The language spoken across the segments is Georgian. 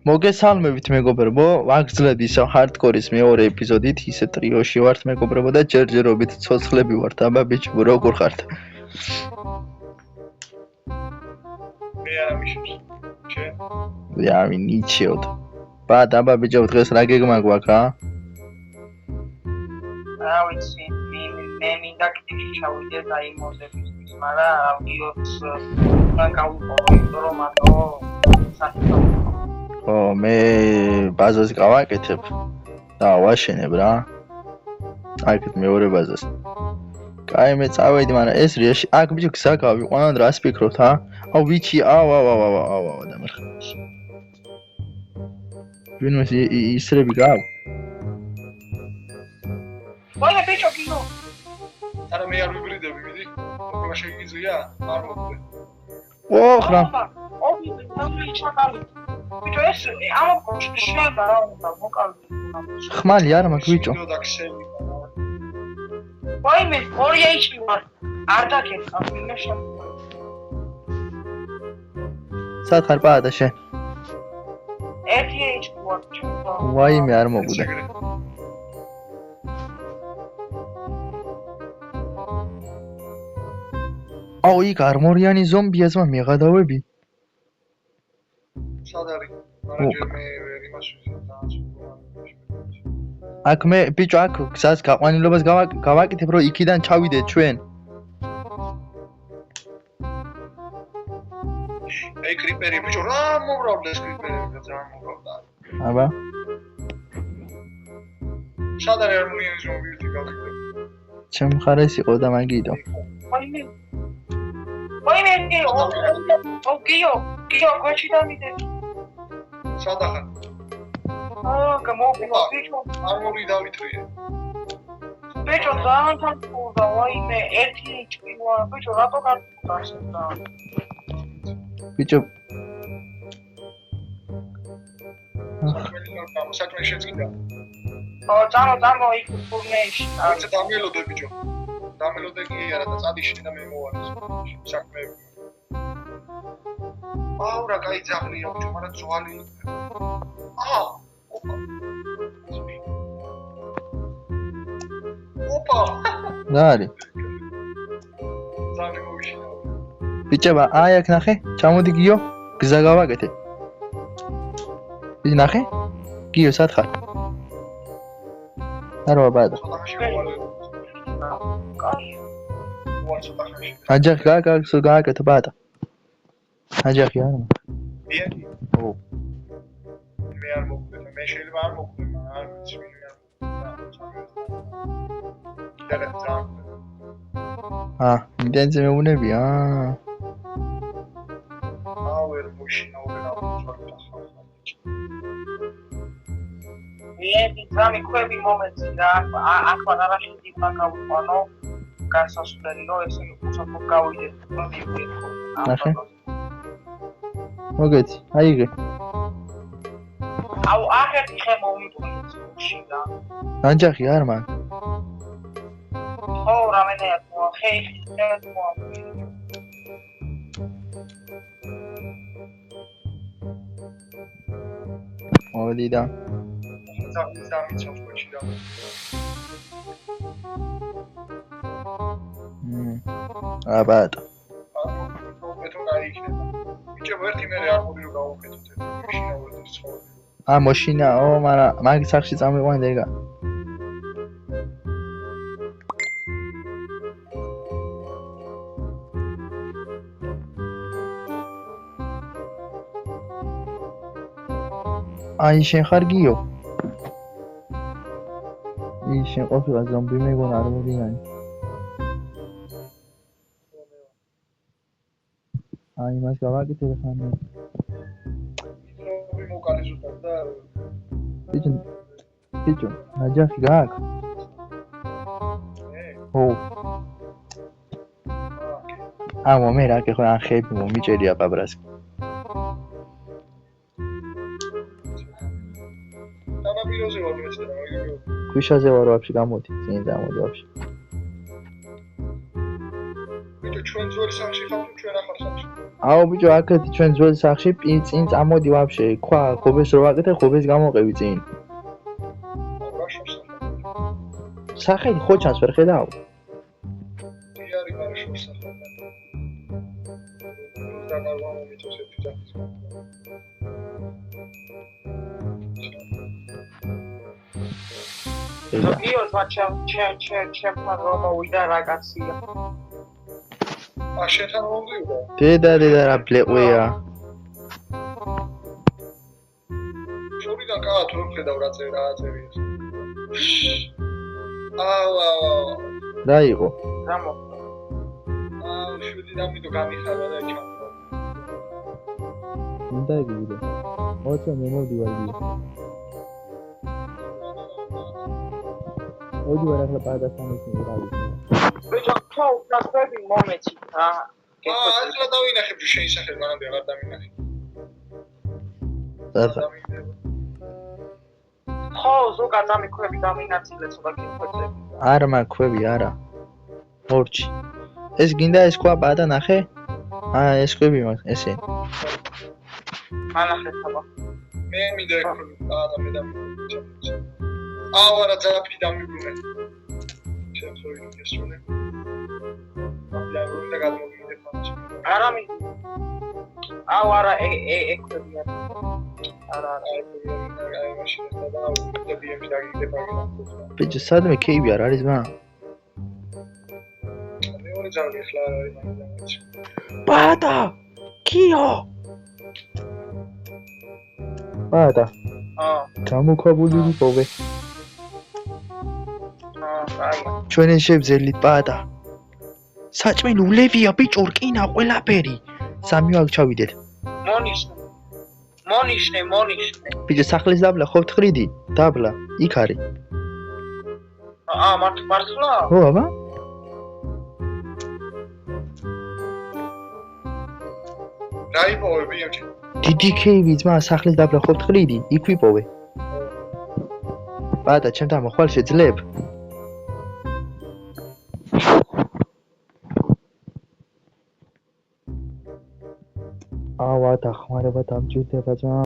მოგესალმებით მეგობრებო, ვაგრძელებ ისევ ჰარდკორის მეორე ეპიზოდით, ისე ტრიოში ვართ მეგობრებო და ჯერჯერობით ცოცხლები ვართ, აბა ბიჭო, როგორ ხართ? მე არ მიშებს. შენ? ვიარი ნიჩიოდ. აბა ბიჭო, დღეს რა გეგმა გვაქვს, ა? რა ვიცი, მე მინდა კიდე ჩავიდე და იმოზებისთვის, მაგრამ ავდიოც რა გავუყო, რომ მათო საერთოდ ო, მე ბაზას გავაკეთებ და ვაშენებ რა. აიქეთ მეორე ბაზას. კაი, მე წავედი, მაგრამ ეს რიაში, აქ ბიჭო გზა გავიყვანან, რას ფიქრობთ, ა? აუ, ვიჩი, ავა, და მე ხარ. ვინმე ისრები გაქვს? ვაი, ბიჭო, გინო. არა მე არ ვიბრიდები, მიდი. უბრალოდ შეგიძლია, არ მოგვდე. ოხ რა. ობი, ჩაკალი. ბიჭო, ეს ამოყოშ შედა რა უნდა მოკალდი. ხმალი არ მაქვს ბიჭო. ვაი, მე 2 HP ვარ. არ დაკეთა, მე შენ. სათხარ პადა შენ. 1 HP ვარ. ვაი, მე არ მოგვდა. აუ, იქ არმორიანი ზომბია ზმა მეღადავები. სად არის? მაგრამ ჯერ მე ვერ იმას ვიზამ. აქ მე ბიჭო, აქ გზას გაყვანილობას გავაკეთებ, რომ იქიდან ჩავიდეთ ჩვენ. ეი კრიპერი ბიჭო, რა მომრავლდეს კრიპერები და ძალიან მომრავდა. აბა. სად არის არმორიანი ზომბი ერთი გავიგე? ჩემ მხარეს იყო და მაგიდო. ვაი, მე გიო, გვერდში დამიდე. სად ახარ? გამოვიდა, ბიჭო. არმორი დავითრიე. ბიჭო, ძალიან თანხმობდა, ვაი, მე 1 HP ვარ, ბიჭო, რატო გარდა? ბიჭო. საქმე შეწყდა. წამო, იქ ფურნეში. არც დამელოდე ბიჭო. დამელოდე კი არა და წადიში და მე მოვარეს. საქმეები. აუ რა კაი ძაღლია ბიჭო, მაგრამ ძვალი. ოპა. რა არის? ძაღლი მოვიშინა. ბიჭება, აი აქ ნახე, ჩამოდი გიო, გზა გავაკეთე. ის ნახე? გიო, სათხარ? არა, ბადა. აჯახი გააკეთე ბადა. აჯახი არა. დიახი. ო. მე არ მოგვდე, მე შეიძლება არ მოგვდე, მაგრამ არ ვიცი ვინ არ მოგვდე. მიდენზე მეუბნები, ვერ მოშინა მე ძამი ხვები მომეცი რა, აქ მაგარაში დიპა გავუყანო, გასასვლელი რომ ესე უცებ გავიდეთ, ნახე. მოგეცი, აიღე. აუ, ახეთი ხე მომიტყვით შიდა. აჯახი არ მან. ხო, რამენია თქო, ხე თქო. მოვედი და სამიცავს კოჩი და აბატ მეთო გაიქნება ბიჭო ერთი მე არ მოდი რომ გავუკეთოთ მაშინა ვერდის ცხოვრება მოშინა მაგრამ მაგის სახში წამიყვანი დეგა აი შენ ხარ გიო შენ ყოფილა ზომბი მეგონა არ მოდიანი აი მას გავაკეთე ხანე ზომბი მოკალი ზუსტად და ბიჭო აჯახი გაქვს ო ამო მე რა გეხო ან ხები მომიჭერია ბაბრას მიროზე ვარ მეცდა რა ქვიშაზე ვარ ვაფშე გამოდი წინ დამოდი ვაფშე ბიჭო ჩვენ ძველი სახში ხართ ჩვენ ახალ სახში აუ ბიჭო აქეთ ჩვენ ძველ სახში წინ წამოდი ვაფშე ქვა ხობეს რო ვაკეთე ხობეს გამოყევი წინ სახელი ხო ჩანს ვერ ხედავ იარი მარ შორს ახლა და ნორმალ მომიწევს ერთი ძახის ზოგიერთს ჩემთან რომ მოვიდა რაღაცია შენთან მომდივდა დედა რა ბლეყვია შორიდან კაცო რომ ხედავ რა წერია აუ რა იყო რა მოხდა აუ შვიდი დამიდო გამიხარა და ჩა მინდა იგივე მოწე მე მოვდივარ მოვდივარ ახლა პადასანის რა ვიცი ბიჭო ხო ნახვები მომეცით რა ახლა დავინახებ შენ ისახებ მანამდე აღარ დავინახე ხო ზოგადად ამიქვები დამინაცილე ცოტა კითხვებზე არა მაქვები არა ორჩი ეს გინდა ეს ყვა პადა ნახე ეს ყვები მაგ ესე მანახე ხაბა მე მინდა ეკრები პადა მე დამიგვიჭა აუ არა ძაფი დამიგვინე შემთხვევით ესროლე აბლაგუნდა გადმოგიდე ფანჩი არა მი აუ არა ეკრები არა ბიჭო სადმე კეივი არ არის მა მეორე ძაღლი ხლა არ არის მაგას პადა კიო პადა გამოქვაბული ვიპოვე ჩვენ ეს შევძელით პადა საჭმელი ულევია ბიჭო რკინა ყველაფერი სამი ვაგ ჩავიდეთ მონიშნე ბიჭო სახლის დაბლა ხო ვთხრიდი დაბლა იქ არის მართლა ხო აბა რა იპოვე ბიჭო დიდი კეივი ძმა სახლის დაბლა ხო ვთხრიდი იქ ვიპოვე პადა ჩემთან მოხვალ შეძლებ ავა დახმარება დამჭირდება ძმა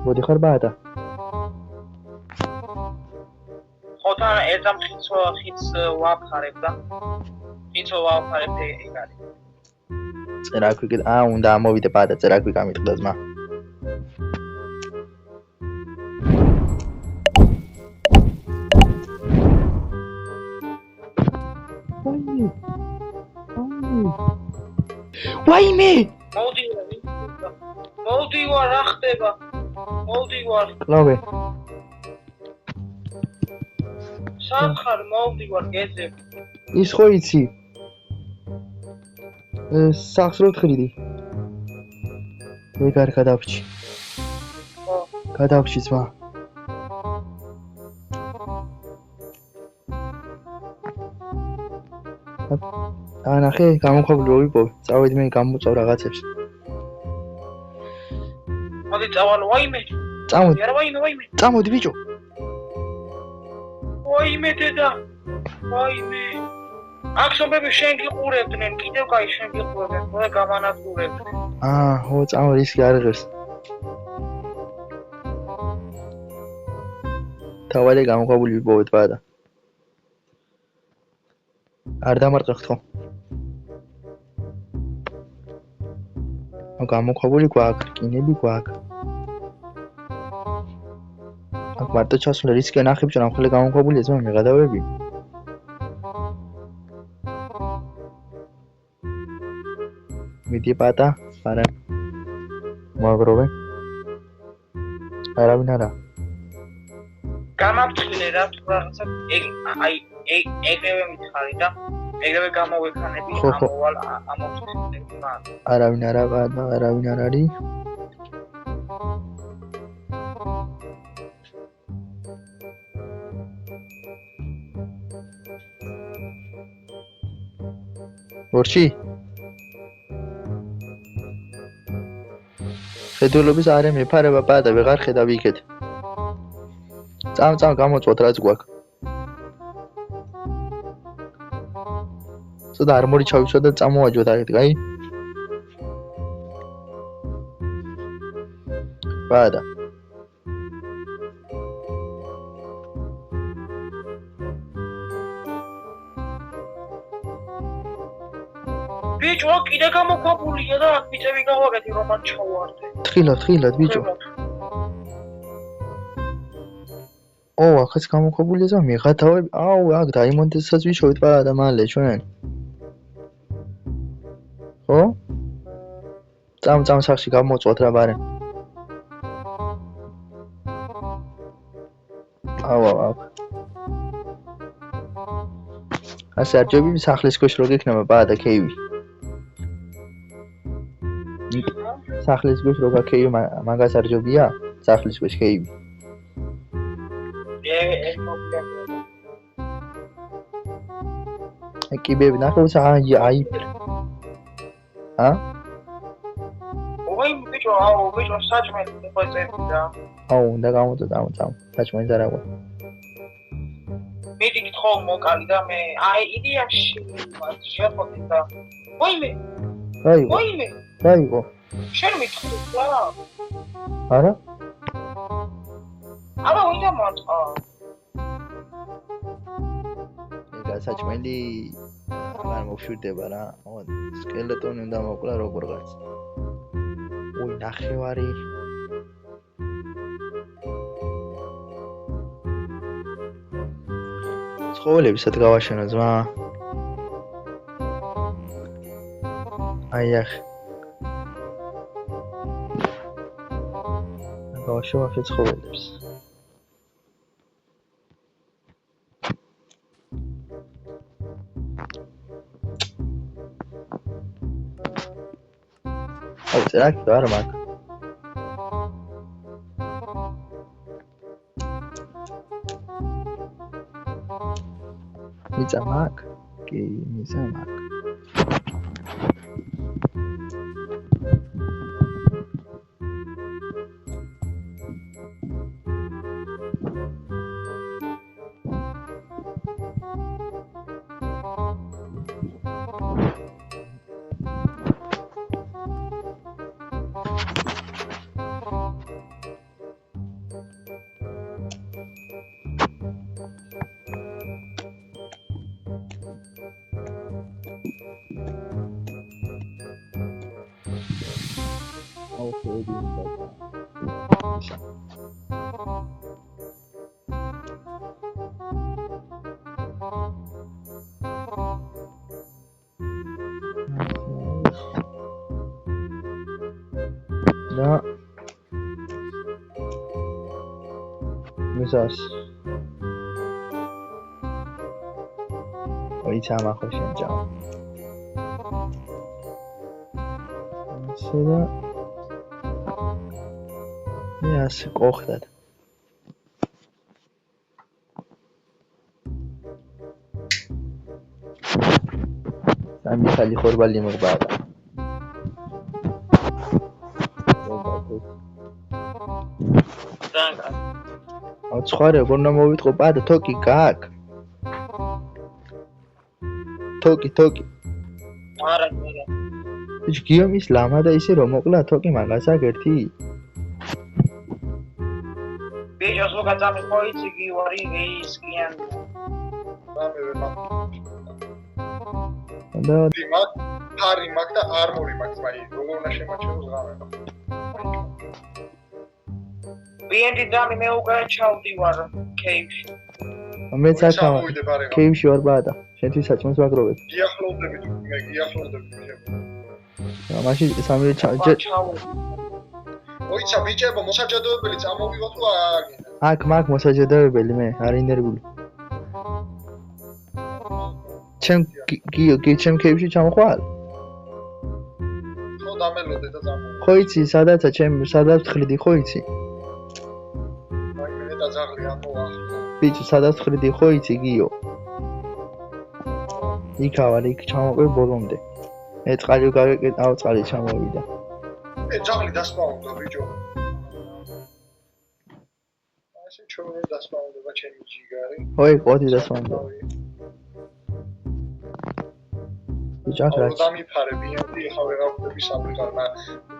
მოდი ხარ პადა ხოთან ერთამ ხიც ვაფხარებ და ხიც ვაფხარებ ეგ არის წერაქვი უნდა ამოვიდე პადა წერაქვი გამიტყდა ძმა ვაიმე მოვდივარ რა ხდება მოვდივარ კლავე სამხარ მოვდივარ გეძებ ის ხო იცი სახს რო ვთხრიდი ეგ არ გადავრჩი გადავრჩი ძმა ანახე გამოქვაბული ვიპოვე წავედი მე გამოწავ რაღაცებს მოდი წავალ ვაიმე წამოდი არა ვაიმე წამოდი ბიჭო ვაიმე დედა ვაიმე აქ შობები შენ გიყურებდნენ კიდევ კაი შენ გიყურებდნენ ყველა გამანადგურებდნენ ხო წამოდი ის კი არ ღირს თავარი გამოქვაბული ვიპოვეთ პადა არ დამარყახთ ხო გამოქვაბული გვაქვს რკინები გვაქვს აქ მარტო ჩასული რისკი ნახე ბიჭო ნახე გამოქვაბულია ძმა მეღადავები მიდი პატა არა მაგროვე არავინ არა გამაფრთხილე რა თუ რაღაცა ეგრევე მითხარი და ეგრევე გამოვექანები ამოვალ ამოფრთხილები მან არავინ არა პატა არავინ არ არის ორჩი ხედულობის არე მეფარება პატა ვეღარ ხედავ იქეთ წამ გამოწვათ რაც გვაქვს წოდა არმორი ჩავიცვა და წამოვაჯოთ აქეთ, კაი? ბადა. ბიჭო, კიდე გამოქვაბულია და აქ მიწები გავაკეთე რომ მან ჩავარდე. თხილად, ბიჭო. ო, ახაც გამოქვაბულია და მიღათავები. აუ, აქ დაიმონდესაც ვიშოვეთ ბადა მალე ჩვენ. ხო? წამ სახში გამოწვათ რა ბარე. აუ. ასე არ ჯობი სახლის ქვეშ რო გექნება ბადა ქეივი. სახლის ქვეშ რო გაქეივი მაგას არ ჯობია? სახლის ქვეშ ქეივი. ეკიბები ნახევს აი. ა? ой, ბიჭო, საჭმელი მოწევი და. აუ, უნდა გამოწვა, საჭმელი არა ყო. მიდი გითხო მოკალი და მე აი იდეაში შეფოთი და. ვაიმე. გაიგო. შენ მითხო რა? არა? არა, ვიდა მარტო. ეგა საჭმელი არ მოვშვირდება რა. სკელეტონი უნდა მოკლა როგორღაც. ой, ნახევარი. ცხოველებისად გავაშენო ძმა. აი ახ. გავაშენო ცხოველებს. აუ, წერაკი და არ მაქვს. მიწა მაქვს? კი, მიწა მაქვს. და მისას ოიცამა ხო შენჯა სედა მე ყოხდად სამი ხალი ხორბალი მოყბადა ცხარე გონა მოვიტყო პადა თოკი გაკ თოკი არა ის გიომის ლამა და ისე რომ მოკლა თოკი მაგას აგერთი ბიჭოს უკაცამი ხოიცი გიواري ის კიან და ფარი მაგ და არმორი მაგ მაი როგორ უნდა შემაჩეროს გამება ბიენდი დამი მე უკვე ჩავდივარ კეივში მეც ახლა კეივში ვარ ბადა შენთვის საჭმელს ვაგროვებ გიახლოვდებით მე გიახლოვდებით მაშინ სამი ოიცა ბიჭებო მოსაჯადოებელი წამოვიღოთ თუ არ აქ მაგ მოსაჯადოებელი მე არ ინერვული ჩემ კეივში ჩამოხვალ ხო დამელოდე და წამოვიღო ხო იცი სადაცა ჩემ სადაც ხლიდი ხო იცი ბიჭო სადაც ხლიდი ხო იცი გიო იქავარ იქ ჩამოყვე ბოლომდე მე წყალი გავეკეტავ წყალი ჩამოვიდა ძაღლი დასპაუნდა ბიჭო ასე ჩორე დასპაუნდება ჩემი ჯიგარი ой ყოდი დასპაუნდა ბიჭო აქ რაც დამიფარები, ეხლა ვეღარ ვხვდები საბრიგარმა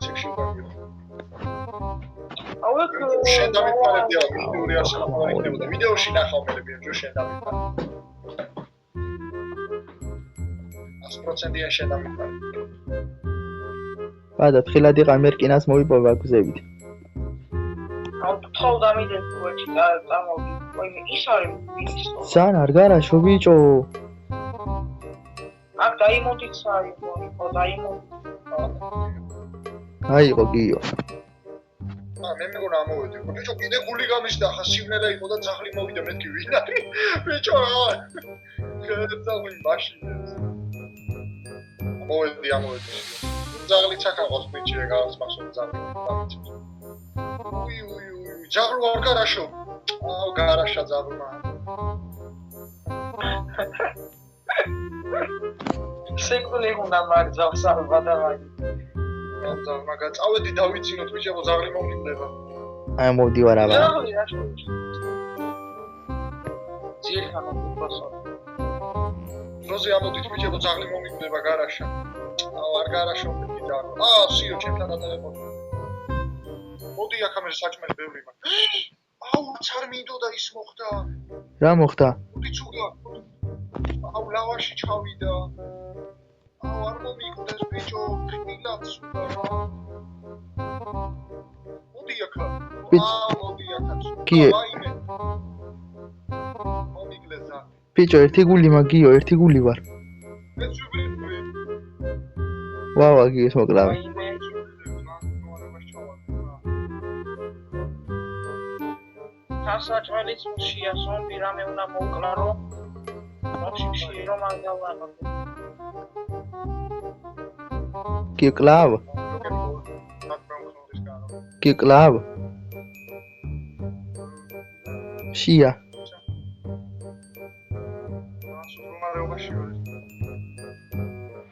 ცექსში ვიყავი. შენ დამიფარებდი, ვიდეოური არ შემოგვარი იქნებოდა. ვიდეოში ნახავ მე ბიჭო შენ დამიფარე. 100%-იან შენ დამიფარე. ბადა თხილად იყავ მერკინას მოიპოვა გზებით. აუ დამიდე უეჩი წამოვდი. ოიმე ის არის ვინისო. ძალიან არ გარაშო ბიჭო. აქ დაიმოდით საერთო, დაიმოდით. აიყო გიო. მე მეგონა ამოვედი. ბიჭო კიდე გული გამიშდა, ხა სიმნერა იყო და ძაღლი მოვიდა მეთქი ვინ არის? ბიჭო რა. გადაწყვი მაშინებს. ამოვედი. ძაღლი ჩაკავავს ბიჭი რა გავს მასო ძაღლი. უი ძაღლი არ გარაშო. აუ გარაშა ძაღლმა. სეკული უნდა მაგძავს ალბათავი. ძაღლმა გაწავედი დავიცინოთ ბიჭო ძაღლი მომიგდება. აი მოვდივარ აბა. ძაღლი რა შევჭი. ძირხანო პოსო. როზე ამოდით ბიჭო ძაღლი მომიგდება გარაშა. აუ არ გარაშო ბიჭი ძაღლი. სიო ჩემთან გადაეყო. მოდი აქ ამერ საჭმელი ბევრი მაქვს. აუ არ მინდოდა ის მოხდა. რა მოხდა? მოდი ცუდა. აუ ლავაში ჩავიდა. აუ არ მომიგდეს ბიჭო, ხილად ცუდა რა. მოდი აქ. მოდი აქ. კი. მომიგლეცა. ბიჭო ერთი გული მაგიო, ერთი გული ვარ. ეს ვიბრი. ვავა გიოს მოკლავე. სასაჭველიც შეასონდი რამე უნდა მოუკლარო. მოშიში რომ აღგავანო. გიკლავ. გიკლავ. შია.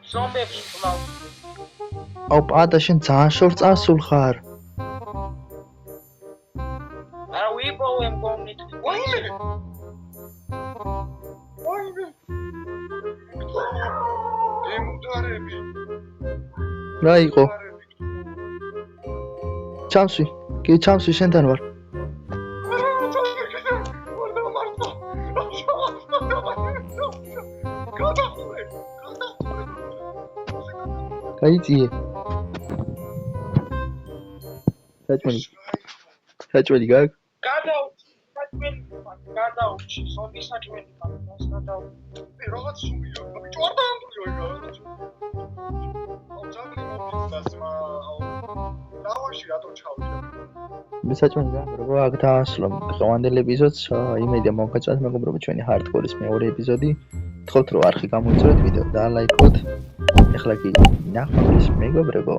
ზომბებს ვკლავ. აუ პატა შენ ძალიან შორ წასულ ხარ. არა ვიპოვე მგონით. ვაიმე. გემუდარები. რა იყო? ჩამსვი. კი ჩამსვი შენთან ვარ. გაიწიე. საჭმელი გაქვს? გადაუჩი, სონდი საჭმელი მაქვს, გადაუჩი. რაღაც სულია, ბიჭო არ დაამბულიო რაღაც. აუ ძაღლი მომიგდეს დავაში რატო ჩავიდა? საჭმელი გაქვს, როგორ აქ დაასრულო დღევანდელ ეპიზოდს, იმედია მოგეწონათ მეგობრებო ჩვენი ჰარდკორის მეორე ეპიზოდი. გთხოვთ რომ არხი გამოიწვიოთ ვიდეო და ლაიქოთ. ეხლა კი ნახვამდის მეგობრებო.